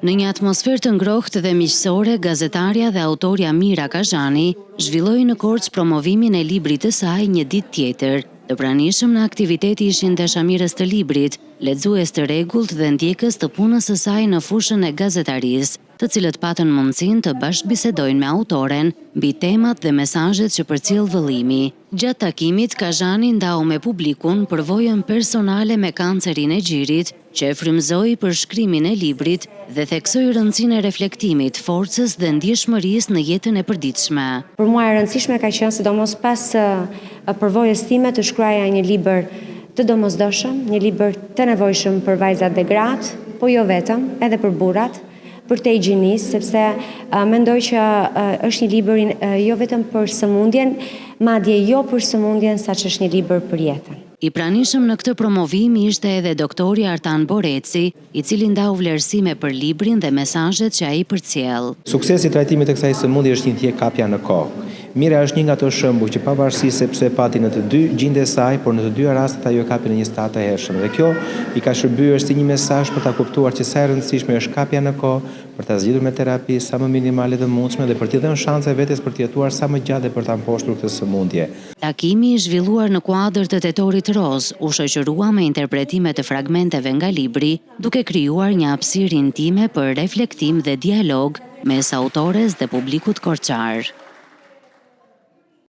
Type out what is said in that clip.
Në një atmosferë të ngrohtë dhe miqësore, gazetarja dhe autorja Mira Kazhani zhvilloi në Korçë promovimin e librit të saj Një ditë tjetër. Të pranishëm në aktiviteti ishin dashamirës të librit, lexues të rregullt dhe ndjekës të punës së saj në fushën e gazetarisë, të cilët patën mundësinë të bashkëbisedojnë me autoren mbi temat dhe mesazhet që përcjell vëllimi. Gjatë takimit, Kazhani ndau me publikun përvojën personale me kancerin e gjirit, që e frymëzoi për shkrimin e librit dhe theksoi rëndësinë e reflektimit, forcës dhe ndjeshmërisë në jetën e përditshme. Për mua e rëndësishme ka qenë sidomos pas përvojës time të shkruaja një libër të domosdoshëm, një libër të nevojshëm për vajzat dhe gratë, po jo vetëm, edhe për burrat, për të higienisë, sepse mendoj që është një libër jo vetëm për sëmundjen, madje jo për sëmundjen, saqë është një libër për jetën. I pranishëm në këtë promovim ishte edhe doktori Artan Boreci, i cili ndau vlerësime për librin dhe mesazhet që ai përcjell. Suksesi i trajtimit të kësaj sëmundje është një thjek kapja në kohë. Mira është një nga ato shembuj që pavarësisht se pse pati në të dy gjindjet e saj, por në të dy rastet ajo kapi në një stad të hershëm. Dhe kjo i ka shërbyer si një mesazh për ta kuptuar që sa e rëndësishme është kapja në kohë, për ta zgjidhur me terapi sa më minimale të mundshme dhe për t'i dhënë shanse vetes për të jetuar sa më gjatë dhe për ta mposhtur këtë sëmundje. Takimi i zhvilluar në kuadër të Tetorit Roz u shoqërua me interpretime të fragmenteve nga libri, duke krijuar një hapësirë intime për reflektim dhe dialog mes autores dhe publikut korçar.